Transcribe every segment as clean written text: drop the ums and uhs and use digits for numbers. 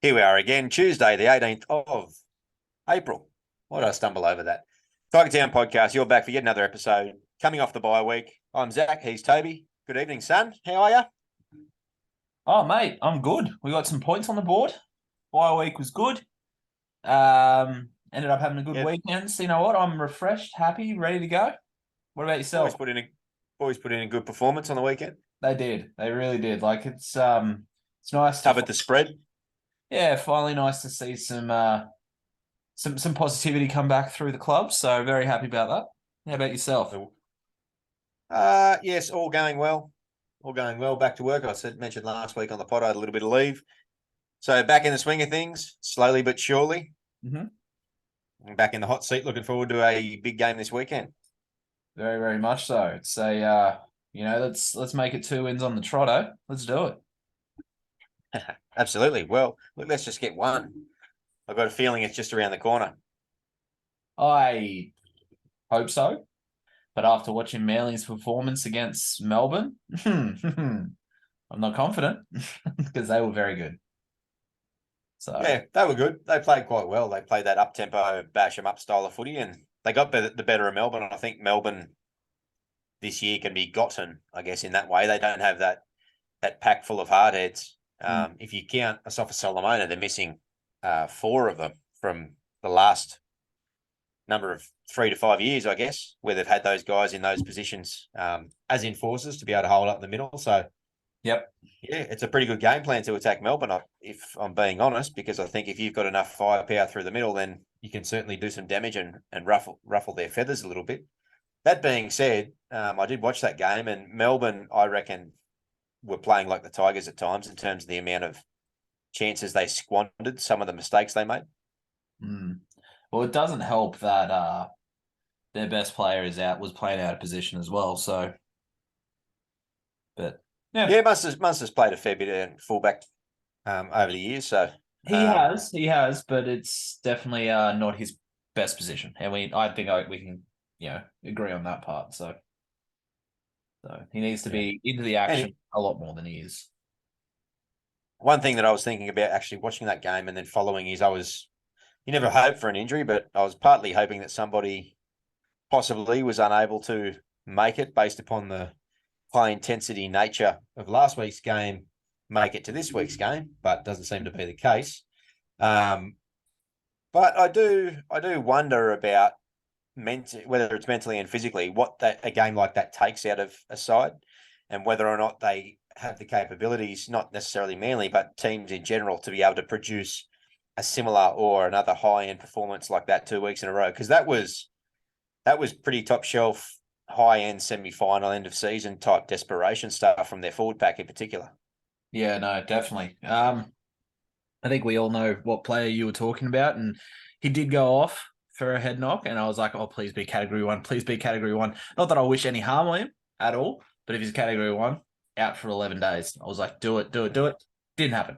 Here we are again, Tuesday, the 18th of April. Why did I stumble over that? Campbelltown podcast, you're back for yet another episode. Coming off the bye week, I'm Zac, he's Toby. Good evening, son. How are you? Oh, mate, I'm good. We got some points on the board. Bye week was good. Ended up having a good Yeah, weekend. So you know what? I'm refreshed, happy, ready to go. What about boys yourself? put in a good performance on the weekend. They did. They really did. Like it's nice to Covered the spread. yeah, finally nice to see some positivity come back through the club. So very happy about that. How about yourself? Yes, all going well. All going well. Back to work. Mentioned last week on the pod I had a little bit of leave. So back in the swing of things, slowly but surely. Mm-hmm. Back in the hot seat, looking forward to a big game this weekend. Very, very much so. It's a let's make it 2 wins on the trotto. Let's do it. Absolutely. Well, look, let's just get one. I've got a feeling it's just around the corner. I hope so. But after watching Manly's performance against Melbourne, I'm not confident because they were very good. So, Yeah, they were good. They played quite well. They played that up-tempo, bash 'em up style of footy, and they got the better of Melbourne. I think Melbourne this year can be gotten, I guess, in that way. They don't have that pack full of hardheads. If you count Asafa Solomona, they're missing four of them from the last number of 3 to 5 years, I guess, where they've had those guys in those positions as enforcers to be able to hold up the middle. So, yep. yeah, it's a pretty good game plan to attack Melbourne, if I'm being honest, because I think if you've got enough firepower through the middle, then you can certainly do some damage and ruffle their feathers a little bit. That being said, I did watch that game, and Melbourne, I reckon, were playing like the Tigers at times in terms of the amount of chances they squandered, some of the mistakes they made. Well, it doesn't help that their best player was playing out of position as well. So, but yeah, Yeah, Munster's played a fair bit of fullback over the years, so he has, but it's definitely not his best position, and I think we can agree on that part. So he needs to yeah. be into the And action a lot more than he is. one thing that I was thinking about actually watching that game and then following is you never hope for an injury, but I was partly hoping that somebody possibly was unable to make it based upon the high intensity nature of last week's game, make it to this week's game, but doesn't seem to be the case. But I do wonder about whether it's mentally and physically what a game like that takes out of a side, and whether or not they have the capabilities, not necessarily Manly, but teams in general, to be able to produce a similar or another high end performance like that 2 weeks in a row. Because that was pretty top shelf, high end semi final, end of season type desperation stuff from their forward pack in particular. Yeah, no, definitely. I think we all know what player you were talking about, and he did go off for a head knock, and I was like, oh, please be category one. Please be category one. Not that I wish any harm on him at all, but if he's category one, out for 11 days. I was like, do it, do it, do it. Didn't happen.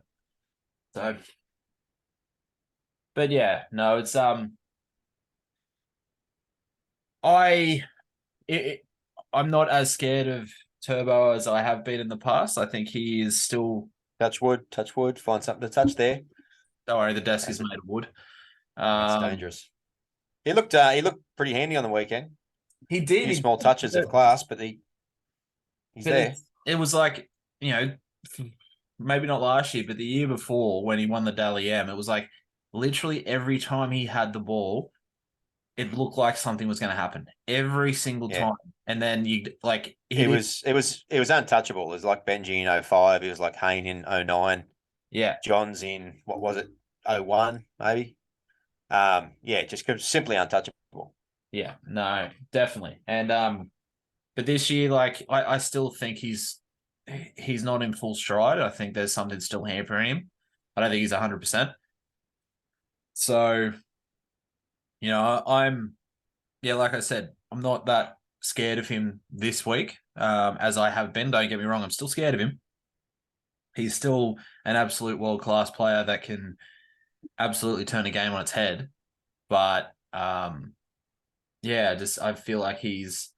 So, but yeah, no, it's, I, it, I'm not as scared of Turbo as I have been in the past. I think he is still, Touch wood, find something to touch there. don't worry, the desk is That's made of wood. that's Um, dangerous. He looked pretty handy on the weekend. A he did. few small touches of class, but he's But there. it was like, maybe not last year, but the year before when he won the Dally M, it was like literally every time he had the ball, it looked like something was going to happen every single Yeah. time. And then you like he It did, was it was it was untouchable. It was like Benji in '05. It was like Hayne in '09. yeah, John's in what was it, '01 maybe. Yeah, just simply untouchable. yeah, no, definitely. And but this year, like I still think he's not in full stride. I think there's something still hampering him. I don't think he's 100%. So I'm yeah, like I said, I'm not that scared of him this week, as I have been. Don't get me wrong, I'm still scared of him. He's still an absolute world class player that can absolutely turn a game on its head. But yeah, just I feel like he's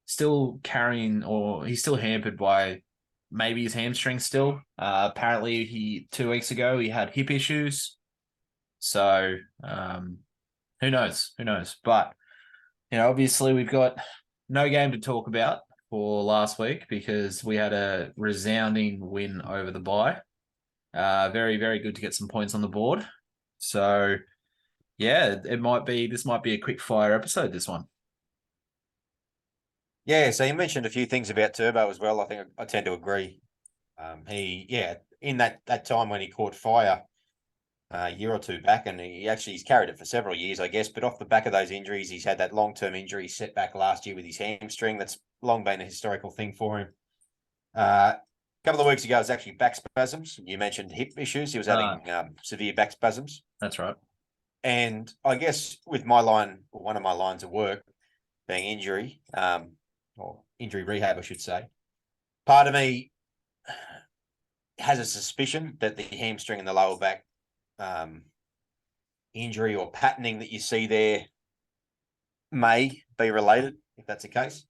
still carrying or he's still hampered by maybe his hamstring still. Apparently, 2 weeks ago he had hip issues. So who knows? Who knows? But obviously we've got no game to talk about for last week because we had a resounding win over the bye. Very, very good to get some points on the board. So yeah, this might be a quick fire episode, this one. Yeah, so you mentioned a few things about Turbo as well. I think I tend to agree. In that time when he caught fire a year or two back, and he's carried it for several years, I guess. But off the back of those injuries, he's had that long-term injury setback last year with his hamstring. That's long been a historical thing for him. A couple of weeks ago, it was actually back spasms. You mentioned hip issues. He was having severe back spasms. That's right. And I guess with my line, one of my lines of work being injury, or injury rehab, I should say, part of me has a suspicion that the hamstring and the lower back injury or patterning that you see there may be related, if that's the case.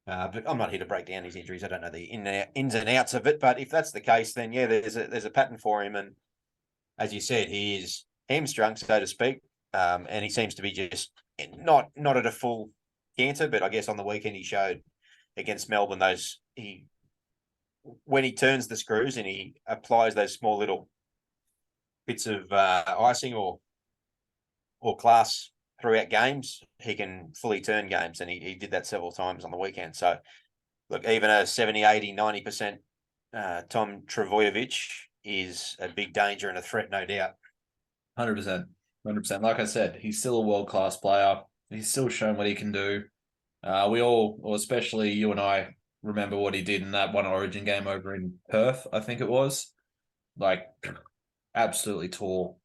But I'm not here to break down his injuries. I don't know the ins and outs of it. But if that's the case, then yeah, there's a pattern for him. And as you said, he is hamstrung, so to speak. And he seems to be just not at a full canter, but I guess on the weekend he showed against Melbourne when he turns the screws and he applies those small little bits of icing or class throughout games, he can fully turn games, and he did that several times on the weekend. So, look, even a 70, 80, 90% Tom Travojevic is a big danger and a threat, no doubt. 100%. 100%. Like I said, he's still a world-class player. He's still shown what he can do. We all, or especially you and I, remember what he did in that one Origin game over in Perth, I think it was. Like, absolutely tore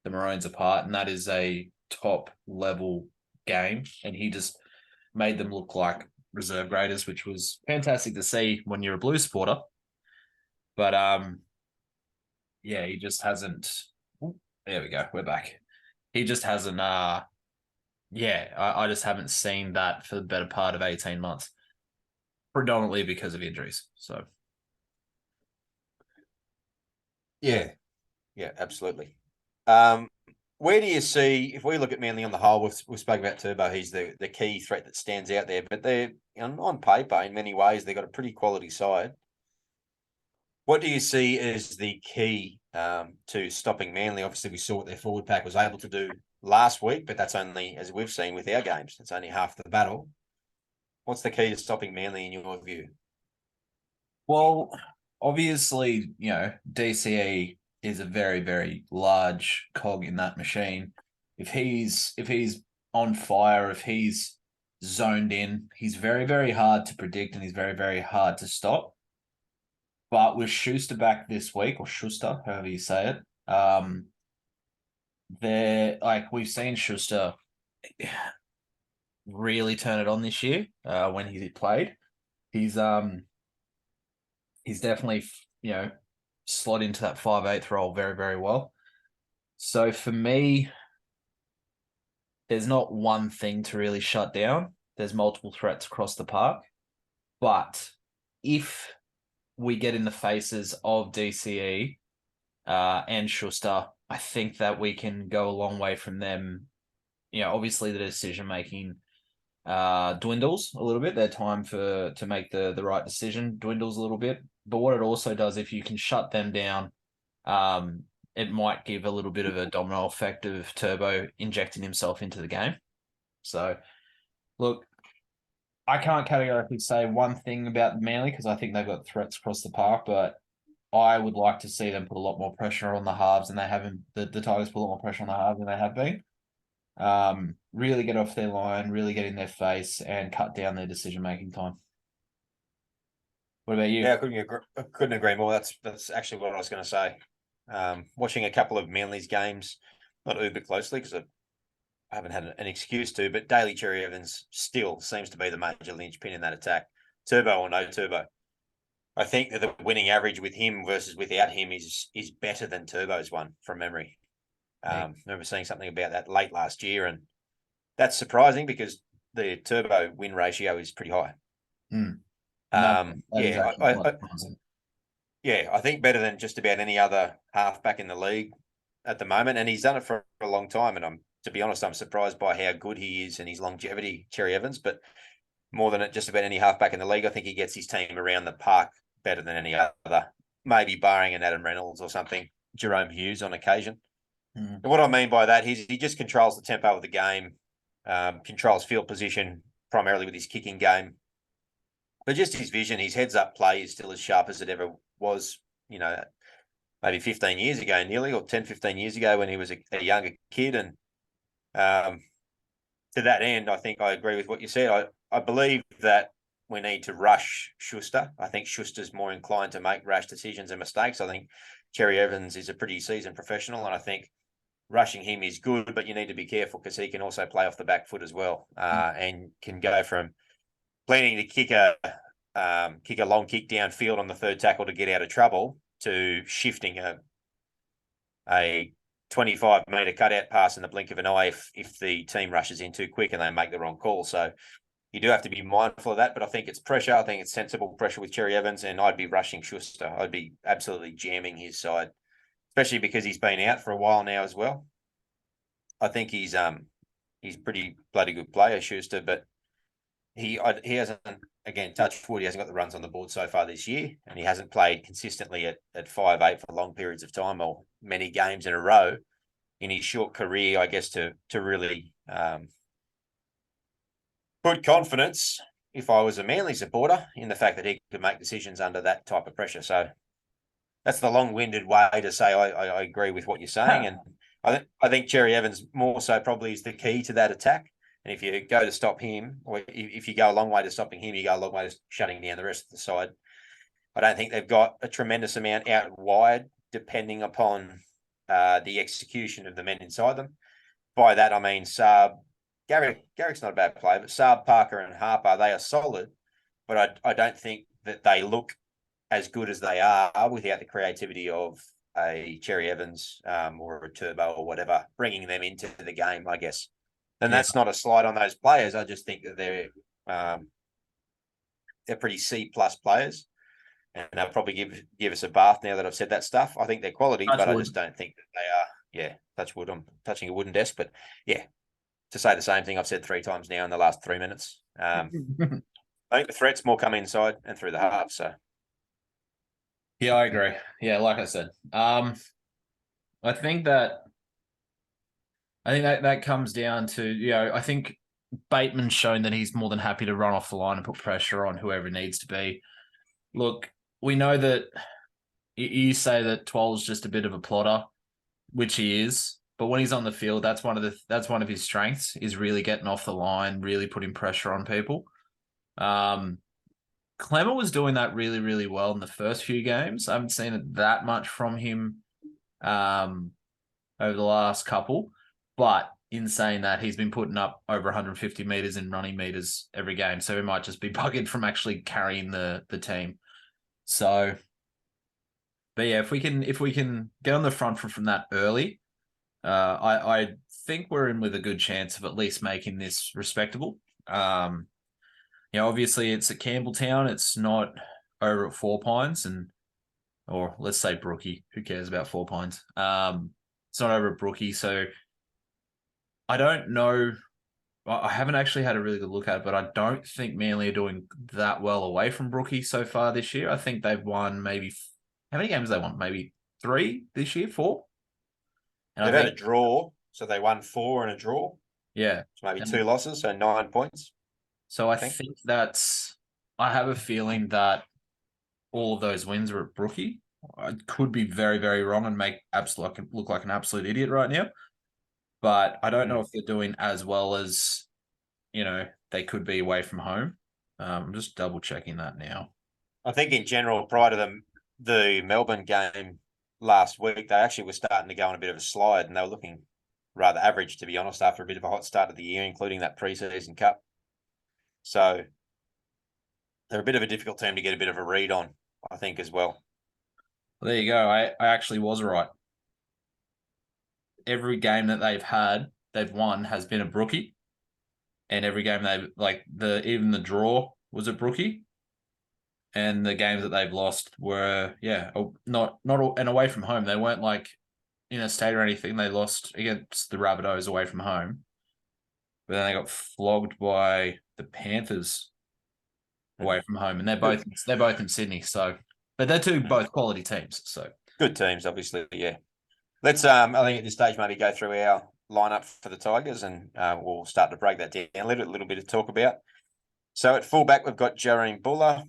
the Maroons apart, and that is a top-level game, and he just made them look like reserve graders, which was fantastic to see when you're a Blue supporter. But yeah, he just hasn't. There we go. We're back. He just hasn't. I just haven't seen that for the better part of 18 months, predominantly because of injuries. So, yeah, absolutely. Where do you see, if we look at Manly on the whole, we've spoken about Turbo, he's the key threat that stands out there, but they're on paper, in many ways, they've got a pretty quality side. What do you see as the key to stopping Manly? Obviously, we saw what their forward pack was able to do last week, but that's only, as we've seen with our games, it's only half the battle. What's the key to stopping Manly in your view? well, obviously, DCE is a very, very large cog in that machine. If he's on fire, if he's zoned in, he's very, very hard to predict and he's very, very hard to stop. But with Schuster back this week, or Schuster, however you say it, we've seen Schuster really turn it on this year when he played. He's definitely slot into that 5/8 role very, very well. So for me, there's not one thing to really shut down. There's multiple threats across the park. But if we get in the faces of DCE and Schuster, I think that we can go a long way from them. Obviously the decision making dwindles a little bit. Their time to make the right decision dwindles a little bit. But what it also does, if you can shut them down, it might give a little bit of a domino effect of Turbo injecting himself into the game. So, look, I can't categorically say one thing about Manly because I think they've got threats across the park, but I would like to see them put a lot more pressure on the halves than they have the Tigers put a lot more pressure on the halves than they have been. Really get off their line, really get in their face and cut down their decision-making time. What about you? Yeah, I couldn't agree more. That's actually what I was going to say. Watching a couple of Manly's games, not uber closely because I haven't had an excuse to, but Daly Cherry Evans still seems to be the major linchpin in that attack. Turbo or no Turbo. I think that the winning average with him versus without him is better than Turbo's one from memory. Remember seeing something about that late last year, and that's surprising because the Turbo win ratio is pretty high. No, Yeah, Yeah, I think better than just about any other halfback in the league at the moment, and he's done it for a long time. And to be honest, I'm surprised by how good he is and his longevity, Cherry Evans. But more than just about any halfback in the league, I think he gets his team around the park better than any other. Maybe barring an Adam Reynolds or something, Jerome Hughes on occasion. Mm. And what I mean by that is he just controls the tempo of the game, controls field position primarily with his kicking game, but just his vision, his heads up play is still as sharp as it ever was. You know, maybe 15 years ago, nearly, or 10, 15 years ago when he was a younger kid. And um, to that end, I think I agree with what you said. I believe that we need to rush Schuster. I think Schuster's more inclined to make rash decisions and mistakes. I think Cherry Evans is a pretty seasoned professional, and I think rushing him is good, but you need to be careful because he can also play off the back foot as well, and can go from planning to kick a long kick downfield on the third tackle to get out of trouble to shifting a 25-meter cutout pass in the blink of an eye if the team rushes in too quick and they make the wrong call. So you do have to be mindful of that, but I think it's pressure. I think it's sensible pressure with Cherry Evans, and I'd be rushing Schuster. I'd be absolutely jamming his side, especially because he's been out for a while now as well. I think he's pretty bloody good player, Schuster, but he hasn't, again, touch wood, he hasn't got the runs on the board so far this year, and he hasn't played consistently at 5'8" for long periods of time or many games in a row in his short career, I guess, to really put confidence, if I was a Manly supporter, in the fact that he could make decisions under that type of pressure. So that's the long-winded way to say I agree with what you're saying, and I think Cherry Evans more so probably is the key to that attack. And if you go to stop him, or if you go a long way to stopping him, you go a long way to shutting down the rest of the side. I don't think they've got a tremendous amount out wide, depending upon the execution of the men inside them. By that I mean Saab, Garrick's not a bad player, but Saab, Parker, and Harper, they are solid, but I don't think that they look as good as they are without the creativity of a Cherry Evans or a Turbo or whatever, bringing them into the game, I guess. And Yeah, that's not a slight on those players. I just think that they're pretty C-plus players, and they'll probably give us a bath now that I've said that stuff. I think they're quality, touch but I wood. just don't think that they are. Yeah, touch wood. I'm touching a wooden desk, but yeah, to say the same thing I've said 3 times now in the last 3 minutes. I think the threats more come inside and through the half. So Yeah, I agree. Yeah, like I said, I think that that comes down to, I think Bateman's shown that he's more than happy to run off the line and put pressure on whoever it needs to be. Look, we know that you say that Twel's just a bit of a plotter, which he is. But when he's on the field, that's one of his strengths, is really getting off the line, really putting pressure on people. Clemmer was doing that really, really well in the first few games. I haven't seen it that much from him over the last couple. But in saying that, he's been putting up over 150 meters in running meters every game. So he might just be buggered from actually carrying the team. So, but yeah, if we can get on the front foot from that early, I think we're in with a good chance of at least making this respectable. Obviously it's at Campbelltown. It's not over at Four Pines, or let's say Brookie. Who cares about Four Pines? It's not over at Brookie, so I don't know. I haven't actually had a really good look at it, but I don't think Manly are doing that well away from Brookie so far this year. I think they've won maybe, how many games have they won? Maybe 3 this year, 4? And they've I had a think, draw, so they won 4 and a draw. yeah. So maybe And 2 losses, so 9 points. so I I think. think I have a feeling that all of those wins are at Brookie. I could be very, very wrong and look like an absolute idiot right now. But I don't know if they're doing as well as, they could be away from home. I'm just double checking that now. I think in general, prior to the Melbourne game last week, they actually were starting to go on a bit of a slide, and they were looking rather average, to be honest, after a bit of a hot start of the year, including that preseason cup. So they're a bit of a difficult team to get a bit of a read on, I think, as well. Well, there you go. I actually was right. Every game that they've won has been a Brookie. And every game even the draw was a Brookie. and the games that they've lost were not and away from home. They weren't like in a state or anything. They lost against the Rabbitohs away from home, but then they got flogged by the Panthers away from home, and they're both in Sydney. So, but they're two both quality teams. So Good teams, obviously. Yeah. Let's. I think at this stage maybe go through our lineup for the Tigers, and we'll start to break that down a little bit to talk about. So at fullback, we've got Jareen Buller,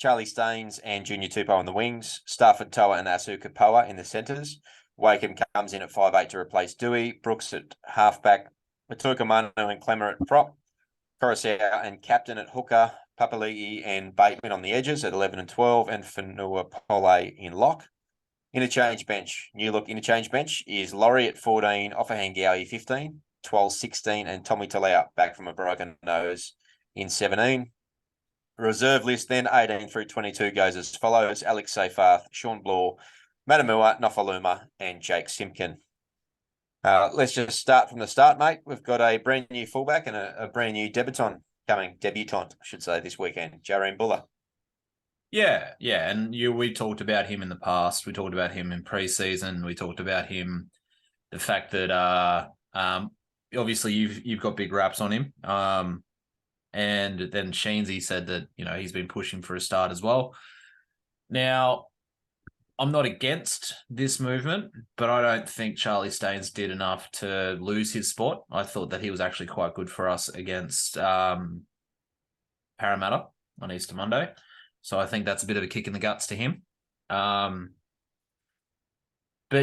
Charlie Staines, and Junior Tupou on the wings. Stafford Toa and Asu Kapoa in the centres. Wakeham comes in at 5'8" to replace Dewey. Brooks at halfback. Matuka Manu and Clemmer at prop. Coruscant and captain at hooker. Papali'i and Bateman on the edges at 11 and 12. And Fanua Pole in lock. Interchange bench. New look interchange bench is Laurie at 14, Offahangawi 15, 12, 16, and Tommy Talau back from a broken nose in 17. Reserve list then 18 through 22 goes as follows: Alex Seyfarth, Sean Bloor, Matamua, Nofaluma, and Jake Simpkin. Let's just start from the start, mate. We've got a brand new fullback and a brand new debutant, I should say, this weekend, Jareen Buller. yeah, and we talked about him in the past. We talked about him in preseason. We talked about him, the fact that obviously you've got big raps on him. And then Sheensy said that, he's been pushing for a start as well. Now, I'm not against this movement, but I don't think Charlie Staines did enough to lose his spot. I thought that he was actually quite good for us against Parramatta on Easter Monday. So I think that's a bit of a kick in the guts to him. But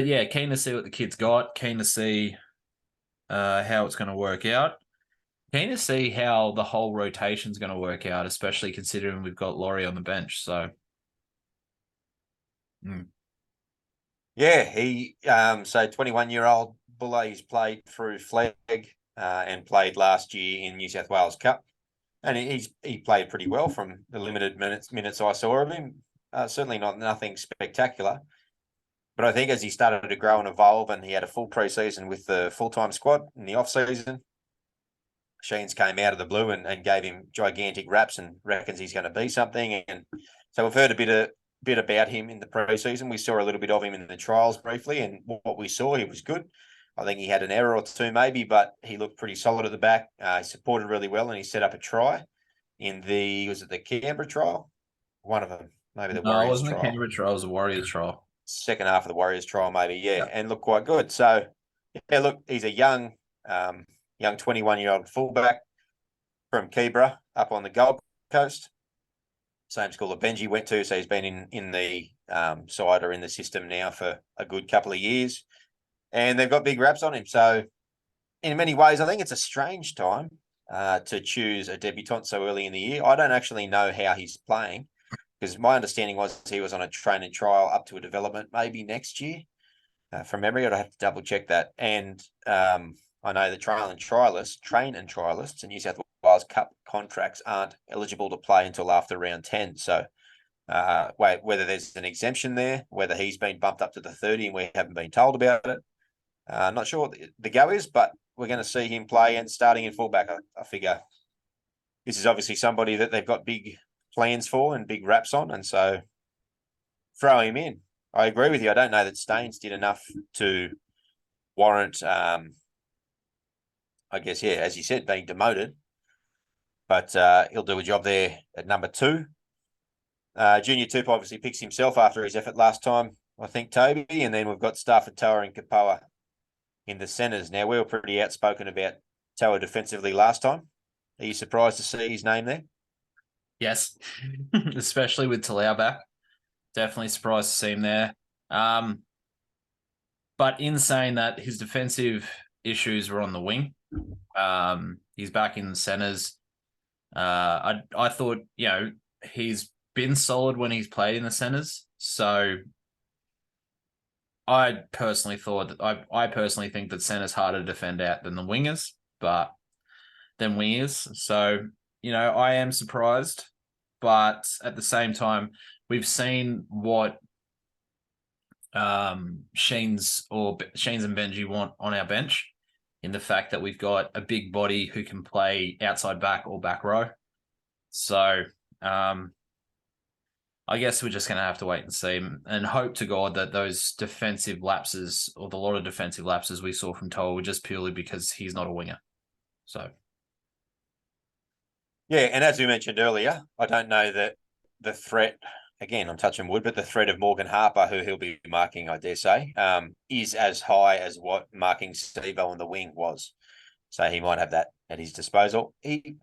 yeah, keen to see what the kid's got. Keen to see how it's going to work out. Keen to see how the whole rotation is going to work out, especially considering we've got Laurie on the bench. So, Yeah, he 21-year-old Buller, he's played through Flag and played last year in New South Wales Cup, and he played pretty well from the limited minutes I saw of him. Certainly nothing spectacular, but I think as he started to grow and evolve, and he had a full preseason with the full-time squad in the off-season, Sheens came out of the blue and gave him gigantic raps and reckons he's going to be something. And so we've heard a bit about him in the preseason. We saw a little bit of him in the trials briefly, and what we saw, he was good. I think he had an error or two maybe, but he looked pretty solid at the back. He supported really well, and he set up a try in the Canberra trial? One of them, maybe the Warriors it wasn't trial. the Canberra trial, it was the Warriors trial. Second half of the Warriors trial, maybe, yeah, and looked quite good. So, yeah, look, he's a young 21-year-old fullback from Keebra up on the Gold Coast. Same school that Benji went to, so he's been in the side or in the system now for a good couple of years, and they've got big raps on him. So, in many ways, I think it's a strange time to choose a debutant so early in the year. I don't actually know how he's playing, because my understanding was he was on a train and trial up to a development maybe next year. From memory, I'd have to double check that. And I know the train and trialists in New South Wales Cup contracts aren't eligible to play until after round 10. So whether there's an exemption there, whether he's been bumped up to the 30 and we haven't been told about it, not sure what the go is, but we're going to see him play and starting in fullback. I figure this is obviously somebody that they've got big plans for and big raps on, and so throw him in. I agree with you. I don't know that Staines did enough to warrant, I guess, yeah, as you said, being demoted. But he'll do a job there at number 2. Junior Tupou obviously picks himself after his effort last time, I think, Toby. And then we've got Stafford Toa and Kapoa in the centres. Now, we were pretty outspoken about Toa defensively last time. Are you surprised to see his name there? Yes, especially with Talau back. Definitely surprised to see him there. But in saying that, his defensive issues were on the wing. He's back in the centres. I thought, he's been solid when he's played in the centres. So I personally think that centre's harder to defend out than the wingers, So, I am surprised, but at the same time, we've seen what Sheens and Benji want on our bench, in the fact that we've got a big body who can play outside back or back row. So I guess we're just going to have to wait and see and hope to God that those defensive lapses or the lot of defensive lapses we saw from Toll were just purely because he's not a winger. So, Yeah, and as we mentioned earlier, I don't know that the threat, again, I'm touching wood, but the threat of Morgan Harper, who he'll be marking, I dare say, is as high as what marking Steve-O on the wing was. So he might have that at his disposal. I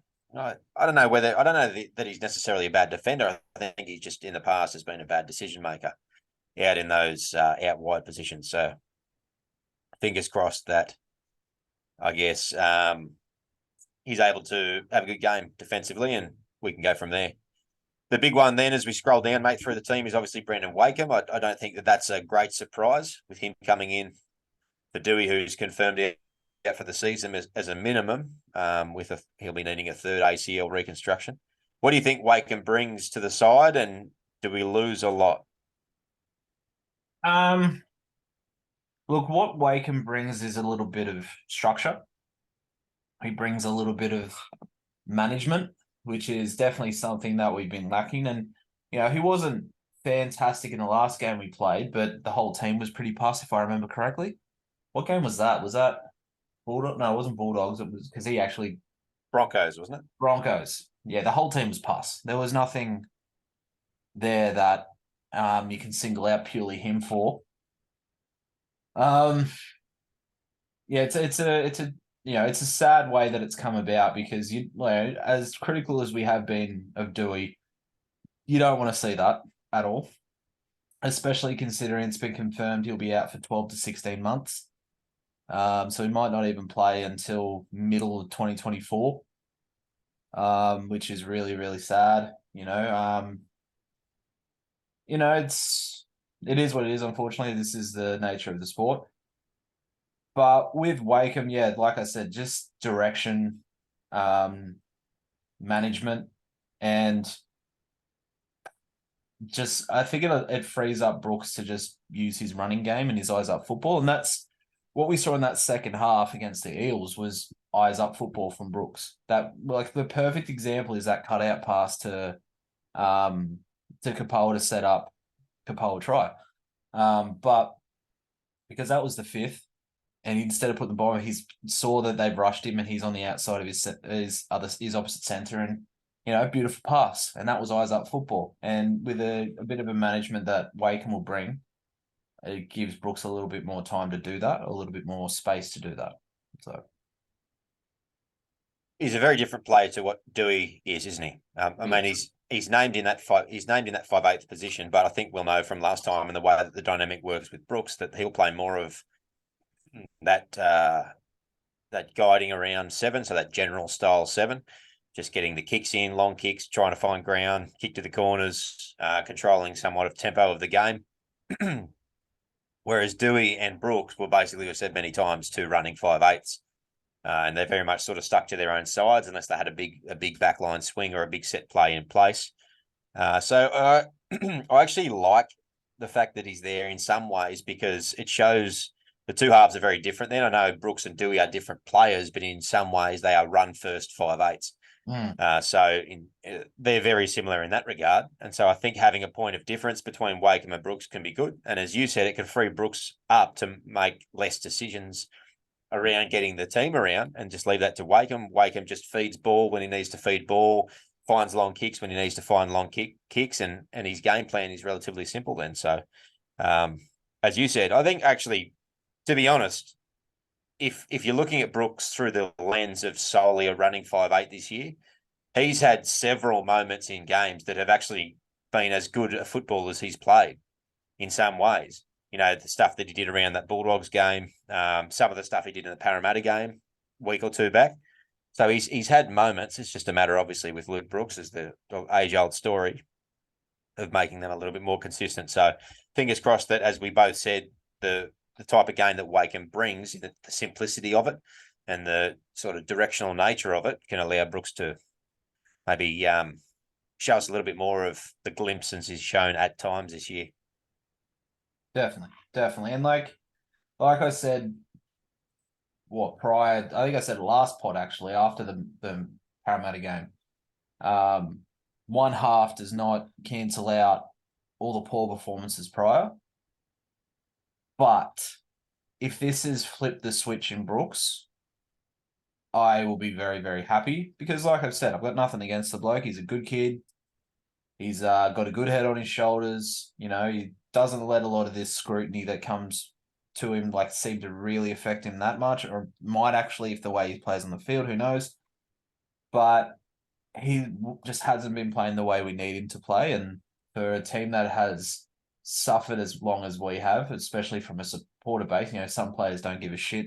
don't know that he's necessarily a bad defender. I think he just in the past has been a bad decision maker out in those out wide positions. So fingers crossed that, I guess, he's able to have a good game defensively, and we can go from there. The big one then, as we scroll down, mate, through the team is obviously Brendan Wakeham. I don't think that that's a great surprise with him coming in for Dewey, who's confirmed out for the season as a minimum. He'll be needing a third ACL reconstruction. What do you think Wakeham brings to the side, and do we lose a lot? look, what Wakeham brings is a little bit of structure. He brings a little bit of management, which is definitely something that we've been lacking. And, he wasn't fantastic in the last game we played, but the whole team was pretty pus, if I remember correctly. What game was that? Was that Bulldog? No, it wasn't Bulldogs. It was because he actually Broncos, wasn't it? Broncos. Yeah, the whole team was pus. There was nothing there that you can single out purely him for. Yeah, it's a sad way that it's come about because as critical as we have been of Dewey, you don't want to see that at all, especially considering it's been confirmed he'll be out for 12 to 16 months. So he might not even play until middle of 2024, which is really, really sad. It is what it is. Unfortunately, this is the nature of the sport. But with Wakeham, yeah, like I said, just direction, management, and just I think it frees up Brooks to just use his running game and his eyes up football, and that's what we saw in that second half against the Eels was eyes up football from Brooks. That like the perfect example is that cutout pass to Capola to set up Capola try, but because that was the fifth. And instead of putting the ball, he saw that they've rushed him, and he's on the outside of his opposite center, and beautiful pass, and that was eyes up football. And with a bit of a management that Wakeham will bring, it gives Brooks a little bit more time to do that, a little bit more space to do that. So He's a very different player to what Dewey is, isn't he? I mean, he's named in that 5/8 position, but I think we'll know from last time and the way that the dynamic works with Brooks that he'll play more of that guiding around 7, so that general style 7, just getting the kicks in, long kicks, trying to find ground, kick to the corners, controlling somewhat of tempo of the game. Whereas Dewey and Brooks were basically, we've said many times, 2 running 5/8s. And they're very much sort of stuck to their own sides unless they had a big backline swing or a big set play in place. So I actually like the fact that he's there in some ways because it shows the two halves are very different. Then I know Brooks and Dewey are different players, but in some ways they are run first 5/8s. They're very similar in that regard. And so I think having a point of difference between Wakeham and Brooks can be good. And as you said, it can free Brooks up to make less decisions around getting the team around and just leave that to Wakeham. Wakeham just feeds ball when he needs to feed ball, finds long kicks when he needs to find long kicks, and his game plan is relatively simple then. So, as you said, I think actually, to be honest, if you're looking at Brooks through the lens of solely a running 5/8 this year, he's had several moments in games that have actually been as good a football as he's played in some ways. The stuff that he did around that Bulldogs game, some of the stuff he did in the Parramatta game a week or two back. So he's had moments. It's just a matter, obviously, with Luke Brooks is the age-old story of making them a little bit more consistent. So fingers crossed that, as we both said, the type of game that Wakeham brings, the simplicity of it and the sort of directional nature of it can allow Brooks to maybe show us a little bit more of the glimpses he's shown at times this year. Definitely. And like I said, I think I said last pod actually, after the Parramatta game, one half does not cancel out all the poor performances prior. But if this is flip the switch in Brooks, I will be very, very happy because, like I've said, I've got nothing against the bloke. He's a good kid. He's got a good head on his shoulders. You know, he doesn't let a lot of this scrutiny that comes to him like seem to really affect him that much, or might actually if the way he plays on the field, who knows? But he just hasn't been playing the way we need him to play, and for a team that has suffered as long as we have, especially from a supporter base, you know, some players don't give a shit.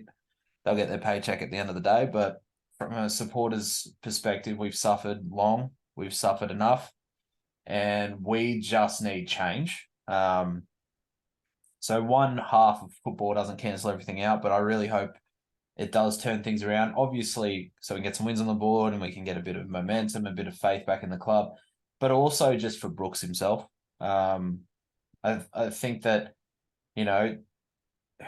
They'll get their paycheck at the end of the day, but from a supporter's perspective, we've suffered long, we've suffered enough, and we just need change. So one half of football doesn't cancel everything out, but I really hope it does turn things around. Obviously, so we can get some wins on the board and we can get a bit of momentum, a bit of faith back in the club, but also just for Brooks himself. I think that, you know,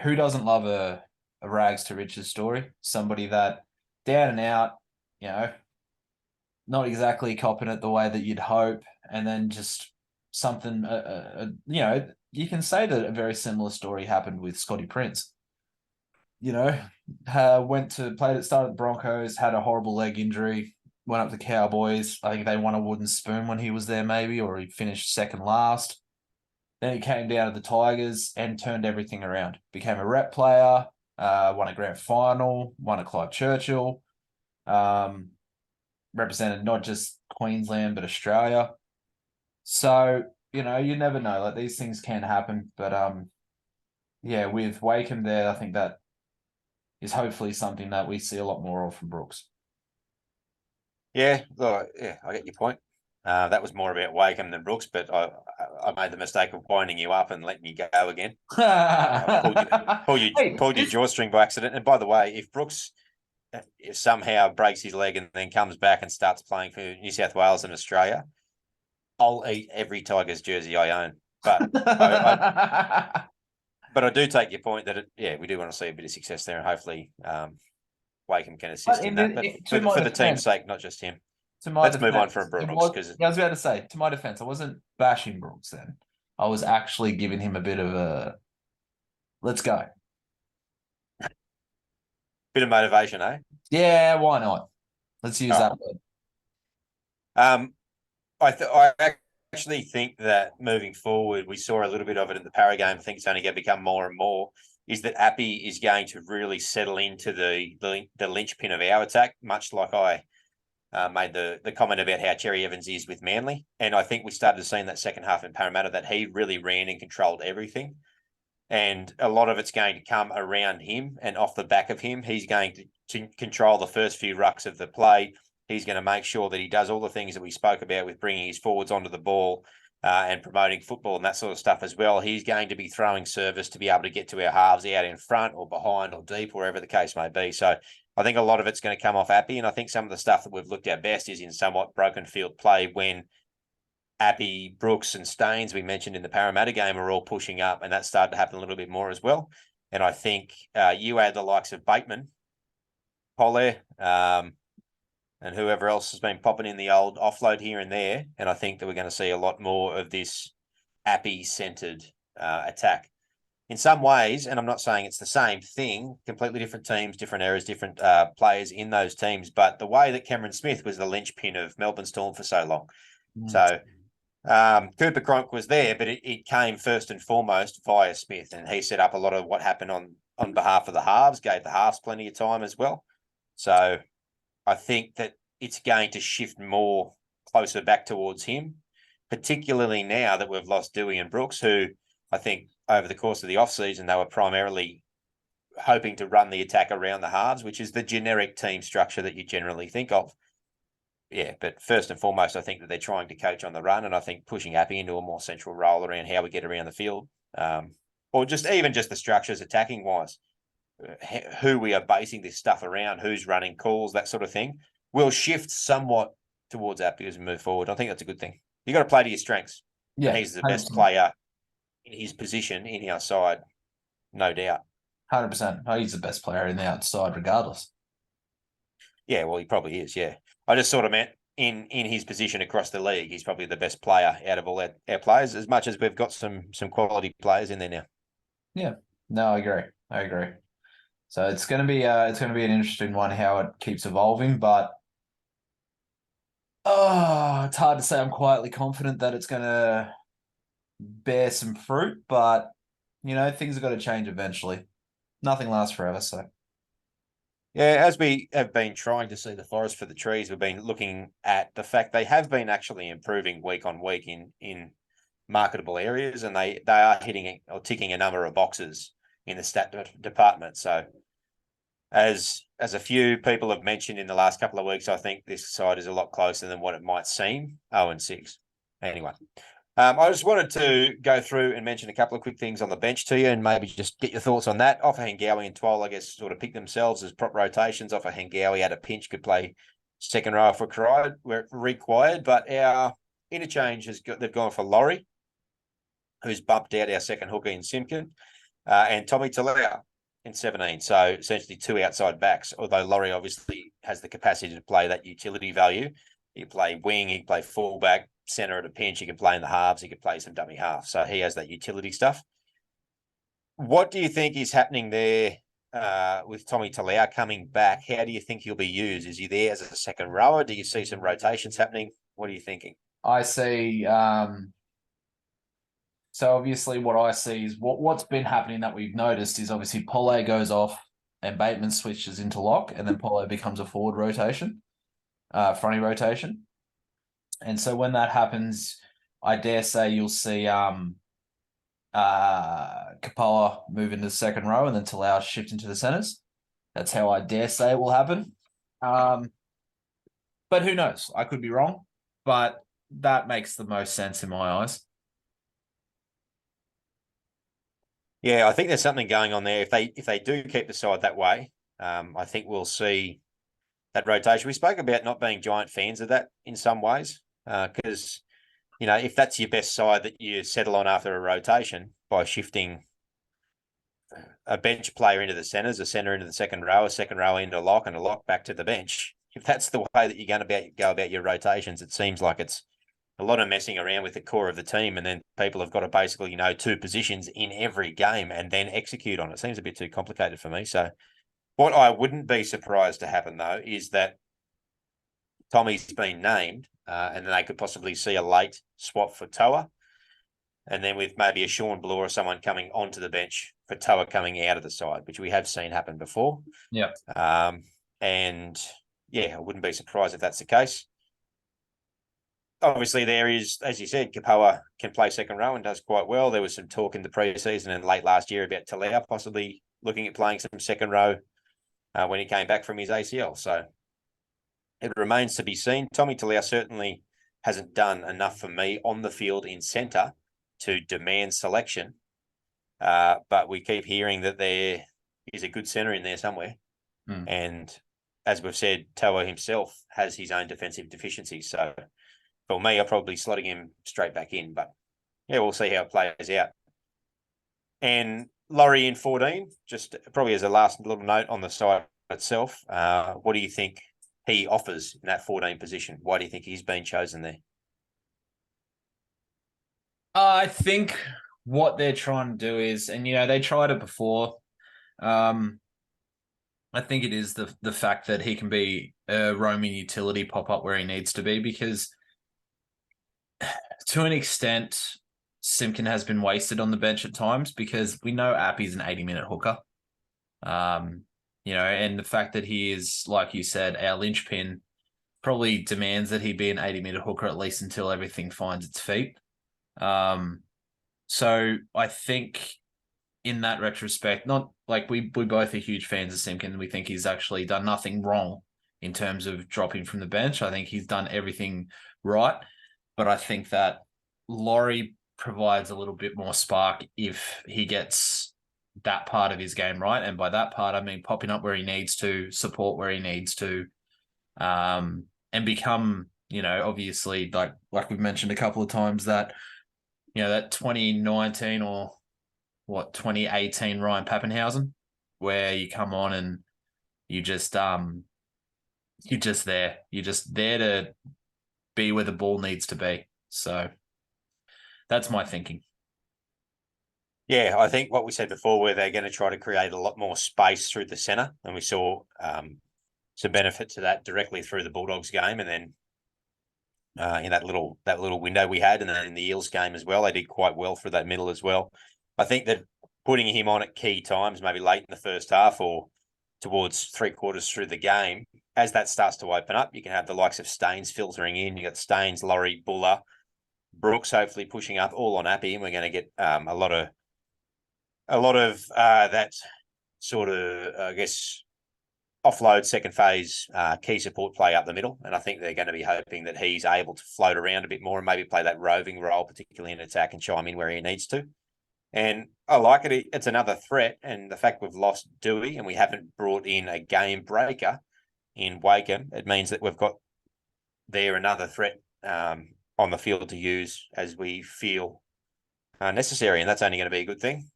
who doesn't love a rags to riches story? Somebody that down and out, you know, not exactly copping it the way that you'd hope, and then just something, you know, you can say that a very similar story happened with Scotty Prince. You know, started at Broncos, had a horrible leg injury, went up to Cowboys. I think they won a wooden spoon when he was there, maybe, or he finished second last. Then he came down to the Tigers and turned everything around. Became a rep player, won a grand final, won a Clive Churchill, represented not just Queensland but Australia. So, you know, you never know. Like these things can happen. But yeah, with Wakeham there, I think that is hopefully something that we see a lot more of from Brooks. Yeah, look, yeah, I get your point. That was more about Wakeham than Brooks, but I made the mistake of winding you up and letting you go again. Pulled your drawstring by accident. And by the way, if Brooks if somehow breaks his leg and then comes back and starts playing for New South Wales and Australia, I'll eat every Tigers jersey I own. But but I do take your point that we do want to see a bit of success there, and hopefully Wakeham can assist in that. But for the team's sake, not just him. Let's move on from Brooks because I was about to say, to my defense, I wasn't bashing Brooks then. I was actually giving him a bit of a let's go. Bit of motivation, eh? Yeah, why not? Let's use that word. I actually think that moving forward, we saw a little bit of it in the Para game. I think it's only going to become more and more. Is that Appy is going to really settle into the linchpin of our attack, much like I made the comment about how Cherry Evans is with Manly. And I think we started seeing that second half in Parramatta that he really ran and controlled everything. And a lot of it's going to come around him and off the back of him. He's going to control the first few rucks of the play. He's going to make sure that he does all the things that we spoke about with bringing his forwards onto the ball and promoting football and that sort of stuff as well. He's going to be throwing service to be able to get to our halves out in front or behind or deep, wherever the case may be. So I think a lot of it's going to come off Appy, and I think some of the stuff that we've looked at best is in somewhat broken field play when Appy, Brooks and Staines, we mentioned in the Parramatta game, are all pushing up, and that started to happen a little bit more as well. And I think you add the likes of Bateman, Polle, and whoever else has been popping in the old offload here and there, and I think that we're going to see a lot more of this Appy-centred attack. In some ways, and I'm not saying it's the same thing, completely different teams, different eras, different players in those teams, but the way that Cameron Smith was the linchpin of Melbourne Storm for so long. So Cooper Cronk was there, but it came first and foremost via Smith, and he set up a lot of what happened on behalf of the halves, gave the halves plenty of time as well. So I think that it's going to shift more closer back towards him, particularly now that we've lost Dewey and Brooks, who I think over the course of the offseason, they were primarily hoping to run the attack around the halves, which is the generic team structure that you generally think of. Yeah, but first and foremost, I think that they're trying to coach on the run, and I think pushing Appy into a more central role around how we get around the field, or just the structures attacking-wise, who we are basing this stuff around, who's running calls, that sort of thing, will shift somewhat towards Appy as we move forward. I think that's a good thing. You got to play to your strengths. Yeah, and he's the 100%. Best player in his position in our side, no doubt. 100%. Oh, he's the best player in the outside, regardless. Yeah, well, he probably is. Yeah, I just sort of meant in his position across the league, he's probably the best player out of all our players. As much as we've got some quality players in there now. Yeah, no, I agree. I agree. So it's going to be an interesting one how it keeps evolving, but it's hard to say. I'm quietly confident that it's going to bear some fruit, but things have got to change eventually. Nothing lasts forever, so. Yeah, as we have been trying to see the forest for the trees, we've been looking at the fact they have been actually improving week on week in marketable areas, and they are hitting or ticking a number of boxes in the stat department. So, as a few people have mentioned in the last couple of weeks, I think this side is a lot closer than what it might seem. 0-6. Anyway, I just wanted to go through and mention a couple of quick things on the bench to you, and maybe just get your thoughts on that. Offa Hengawi and Twal, I guess, sort of pick themselves as prop rotations. Offa Hengawi at a pinch could play second row if required, but our interchange they've gone for Laurie, who's bumped out our second hooker in Simpkin, and Tommy Talau in 17. So essentially two outside backs, although Laurie obviously has the capacity to play that utility value. He can play wing, he can play fullback, centre at a pinch, he can play in the halves, he can play some dummy half. So he has that utility stuff. What do you think is happening there with Tommy Talau coming back? How do you think he'll be used? Is he there as a second rower? Do you see some rotations happening? What are you thinking? I see. So obviously what I see is what's been happening that we've noticed is obviously Pole goes off and Bateman switches into lock, and then Pole becomes a forward rotation, fronty rotation. And so when that happens, I dare say you'll see Kapoa move into the second row and then Talau shift into the centers. That's how I dare say it will happen. But who knows? I could be wrong, but that makes the most sense in my eyes. Yeah, I think there's something going on there. If they do keep the side that way, I think we'll see that rotation. We spoke about not being giant fans of that in some ways, because if that's your best side that you settle on after a rotation by shifting a bench player into the centres, a centre into the second row, a second row into lock, and a lock back to the bench. If that's the way that you're going to go about your rotations, it seems like it's a lot of messing around with the core of the team, and then people have got to basically two positions in every game and then execute on it. Seems a bit too complicated for me. So what I wouldn't be surprised to happen, though, is that Tommy's been named, and then they could possibly see a late swap for Toa, and then with maybe a Sean Blue or someone coming onto the bench for Toa coming out of the side, which we have seen happen before. Yeah. And yeah, I wouldn't be surprised if that's the case. Obviously, there is, as you said, Kapoa can play second row and does quite well. There was some talk in the preseason and late last year about Talau possibly looking at playing some second row when he came back from his ACL. So it remains to be seen. Tommy Talau certainly hasn't done enough for me on the field in centre to demand selection. But we keep hearing that there is a good centre in there somewhere. And as we've said, Toa himself has his own defensive deficiencies. So for me, I'm probably slotting him straight back in. But yeah, we'll see how it plays out. And Laurie in 14, just probably as a last little note on the side itself, what do you think he offers in that 14 position? Why do you think he's been chosen there? I think what they're trying to do is, and they tried it before. I think it is the fact that he can be a roaming utility pop up where he needs to be, because to an extent, Simpkin has been wasted on the bench at times, because we know Appy's an 80-minute hooker. And the fact that he is, like you said, our linchpin probably demands that he be an 80-minute hooker at least until everything finds its feet. So I think in that retrospect, not like we both are huge fans of Simpkin. We think he's actually done nothing wrong in terms of dropping from the bench. I think he's done everything right. But I think that Laurie provides a little bit more spark if he gets that part of his game right. And by that part, I mean popping up where he needs to, support where he needs to, and become, obviously, like we've mentioned a couple of times, that, that 2019 or 2018 Ryan Pappenhausen, where you come on and you're just there to be where the ball needs to be. So that's my thinking. Yeah, I think what we said before, where they're going to try to create a lot more space through the centre, and we saw some benefit to that directly through the Bulldogs game, and then in that little window we had, and then in the Eels game as well, they did quite well through that middle as well. I think that putting him on at key times, maybe late in the first half or towards 3/4 through the game, as that starts to open up, you can have the likes of Staines filtering in. You got Staines, Laurie, Buller, Brooks, hopefully pushing up all on Appy, and we're going to get a lot of that sort of, I guess, offload second phase key support play up the middle. And I think they're going to be hoping that he's able to float around a bit more and maybe play that roving role, particularly in attack, and chime in where he needs to. And I like it. It's another threat. And the fact we've lost Dewey and we haven't brought in a game breaker in Wakeham, it means that we've got there another threat on the field to use as we feel necessary. And that's only going to be a good thing.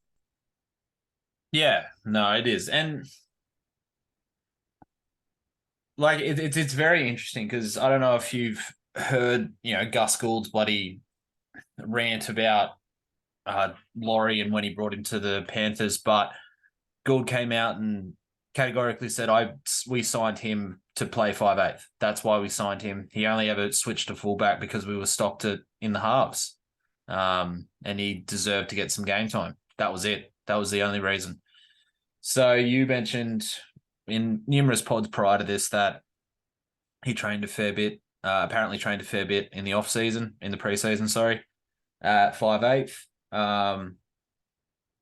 Yeah, no, it is. And like it's very interesting because I don't know if you've heard, Gus Gould's bloody rant about Laurie and when he brought him to the Panthers, but Gould came out and categorically said, we signed him to play 5/8. That's why we signed him. He only ever switched to fullback because we were stocked in the halves. And he deserved to get some game time. That was it. That was the only reason. So you mentioned in numerous pods prior to this that he trained a fair bit, apparently trained a fair bit in the off-season, in the preseason, sorry, at 5/8.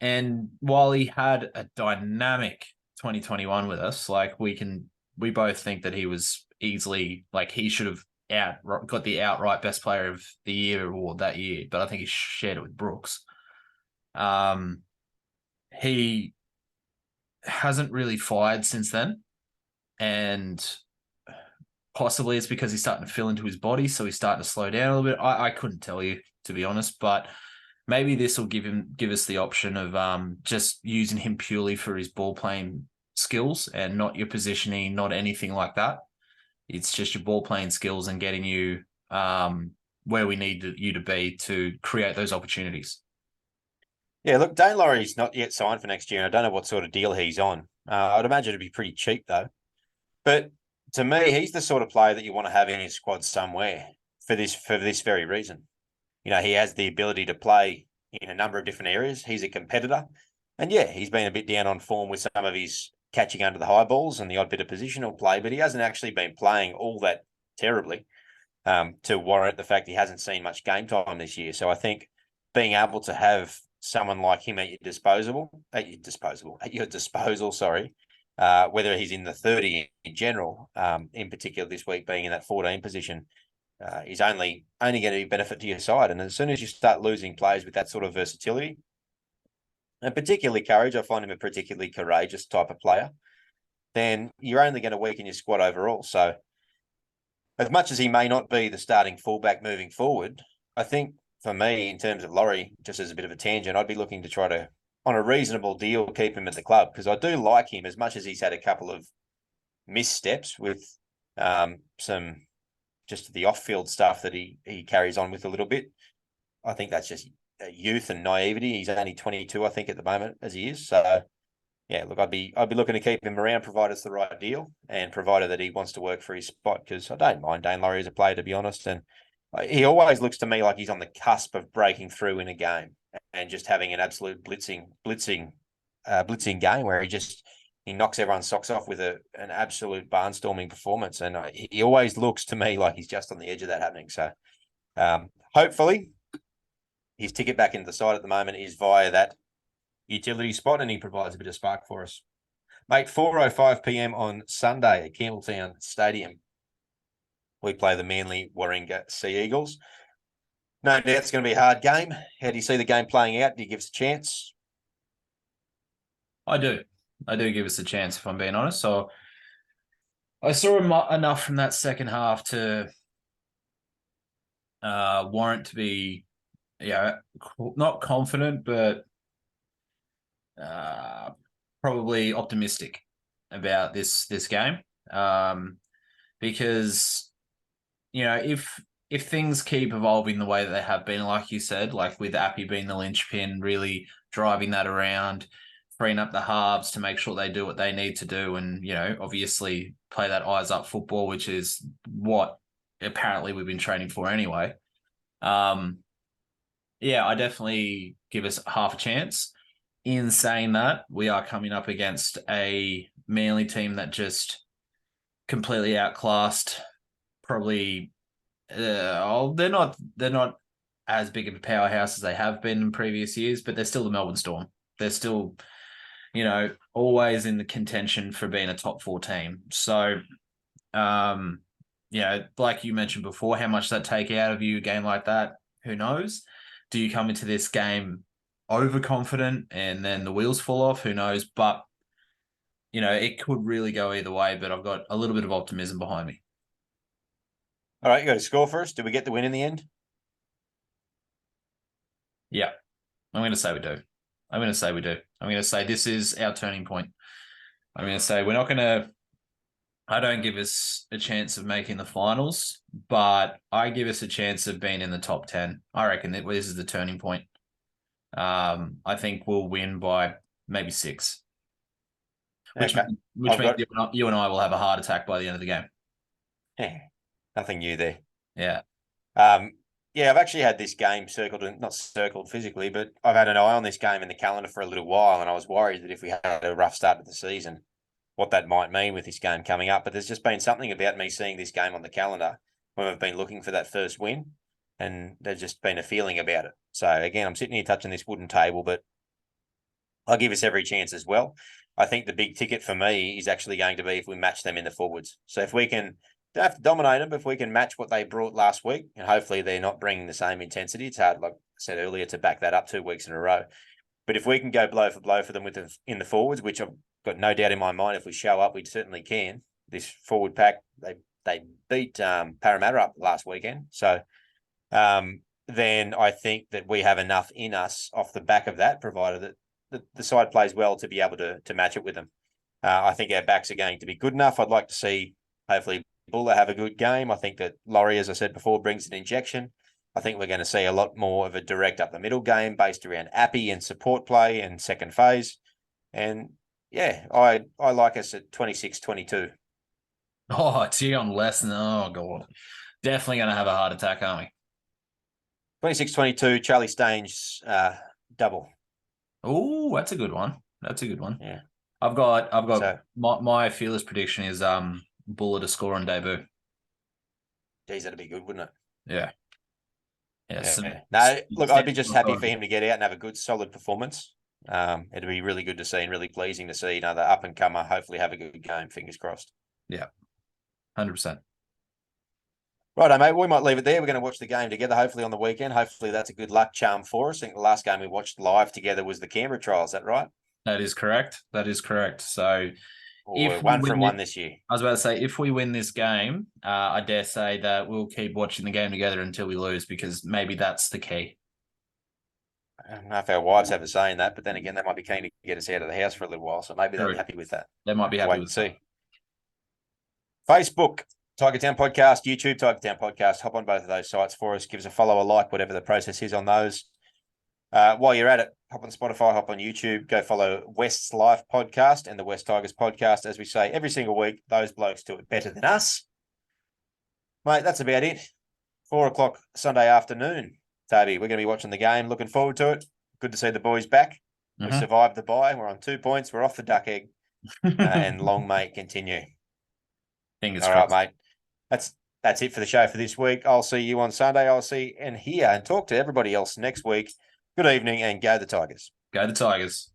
And while he had a dynamic 2021 with us, like we both think that he was easily, like he should have got the outright best player of the year award that year, but I think he shared it with Brooks. He hasn't really fired since then, and possibly it's because he's starting to fill into his body, so he's starting to slow down a little bit. I couldn't tell you, to be honest, but maybe this will give us the option of just using him purely for his ball playing skills and not your positioning, not anything like that. It's just your ball playing skills and getting you where we need you to be to create those opportunities. Yeah, look, Dane Laurie's not yet signed for next year. I don't know what sort of deal he's on. I'd imagine it'd be pretty cheap though. But to me, he's the sort of player that you want to have in your squad somewhere for this very reason. He has the ability to play in a number of different areas. He's a competitor. And yeah, he's been a bit down on form with some of his catching under the high balls and the odd bit of positional play, but he hasn't actually been playing all that terribly to warrant the fact he hasn't seen much game time this year. So I think being able to have someone like him at your disposal, sorry, whether he's in the 30 in general, in particular this week being in that 14 position, is only going to be benefit to your side. And as soon as you start losing players with that sort of versatility, and particularly courage, I find him a particularly courageous type of player, then you're only going to weaken your squad overall. So as much as he may not be the starting fullback moving forward, I think for me, in terms of Laurie, just as a bit of a tangent, I'd be looking to try to, on a reasonable deal, keep him at the club because I do like him as much as he's had a couple of missteps with some just the off-field stuff that he carries on with a little bit. I think that's just youth and naivety. He's only 22, I think, at the moment as he is. So, yeah, look, I'd be looking to keep him around, provided it's the right deal, and provided that he wants to work for his spot. Because I don't mind Dane Laurie as a player, to be honest, and he always looks to me like he's on the cusp of breaking through in a game and just having an absolute blitzing game where he knocks everyone's socks off with an absolute barnstorming performance. And he always looks to me like he's just on the edge of that happening. So hopefully his ticket back into the side at the moment is via that utility spot, and he provides a bit of spark for us. Mate, 4:05 p.m. on Sunday at Campbelltown Stadium. We play the Manly Warringah Sea Eagles. No doubt it's going to be a hard game. How do you see the game playing out? Do you give us a chance? I do give us a chance, if I'm being honest. So I saw enough from that second half to warrant to be, not confident, but probably optimistic about this game. Because, if if things keep evolving the way that they have been, like you said, like with Appy being the linchpin, really driving that around, freeing up the halves to make sure they do what they need to do, and obviously play that eyes up football, which is what apparently we've been training for anyway. Yeah, I definitely give us half a chance. In saying that, we are coming up against a Manly team that just completely outclassed. Probably, they're not as big of a powerhouse as they have been in previous years, but they're still the Melbourne Storm. They're still, always in the contention for being a top 4 team. So, like you mentioned before, how much that take out of you a game like that? Who knows? Do you come into this game overconfident and then the wheels fall off? Who knows? But it could really go either way. But I've got a little bit of optimism behind me. All right, you got to score first. Did we get the win in the end? Yeah, I'm going to say we do. I'm going to say this is our turning point. I'm going to say we're not going to. I don't give us a chance of making the finals, but I give us a chance of being in the top 10. I reckon that this is the turning point. I think we'll win by maybe 6, which Okay. means you and I will have a heart attack by the end of the game. Yeah, nothing new there. Yeah. Yeah, I've actually had this game circled, and not circled physically, but I've had an eye on this game in the calendar for a little while, and I was worried that if we had a rough start to the season, what that might mean with this game coming up. But there's just been something about me seeing this game on the calendar when we've been looking for that first win, and there's just been a feeling about it. So again, I'm sitting here touching this wooden table, but I'll give us every chance as well. I think the big ticket for me is actually going to be if we match them in the forwards. So if we can, don't have to dominate them, but if we can match what they brought last week, and hopefully they're not bringing the same intensity. It's hard, like I said earlier, to back that up 2 weeks in a row. But if we can go blow for them in the forwards, which I've got no doubt in my mind, if we show up, we certainly can. This forward pack, they beat Parramatta up last weekend. So then I think that we have enough in us off the back of that, provided that the side plays well to be able to match it with them. I think our backs are going to be good enough. I'd like to see, hopefully, Buller have a good game. I think that Laurie, as I said before, brings an injection. I think we're going to see a lot more of a direct up the middle game based around Appy and support play and second phase. And yeah, I like us at 26-22. Oh, it's you on less than, oh, God. Definitely going to have a heart attack, aren't we? 26-22, Charlie Staines double. Oh, that's a good one. Yeah. I've got So, my fearless prediction is Buller to score on debut. geez, that'd be good, wouldn't it? Yeah. Yeah. No, look, I'd be just happy for him to get out and have a good, solid performance. It'd be really good to see and really pleasing to see another up and comer hopefully have a good game. Fingers crossed. Yeah, 100%. Righto, mate. We might leave it there. We're going to watch the game together, hopefully on the weekend. Hopefully that's a good luck charm for us. I think the last game we watched live together was the Canberra trial. Is that right? That is correct. So we're 1 from 1 this year. I was about to say, if we win this game, I dare say that we'll keep watching the game together until we lose, because maybe that's the key. I don't know if our wives have a say in that, but then again, they might be keen to get us out of the house for a little while. So maybe they'll be happy with that. They might be happy with that. Facebook, Tiger Town Podcast, YouTube, Tiger Town Podcast. Hop on both of those sites for us. Give us a follow, a like, whatever the process is on those. While you're at it, hop on Spotify, hop on YouTube, go follow West's Life Podcast and the West Tigers Podcast. As we say every single week, those blokes do it better than us. Mate, that's about it. 4:00 Sunday afternoon. Toby, we're going to be watching the game. Looking forward to it. Good to see the boys back. We survived the bye. We're on 2 points. We're off the duck egg. And long may it continue. Fingers crossed. All right, mate. That's it for the show for this week. I'll see you on Sunday. I'll see and hear and talk to everybody else next week. Good evening and go the Tigers. Go the Tigers.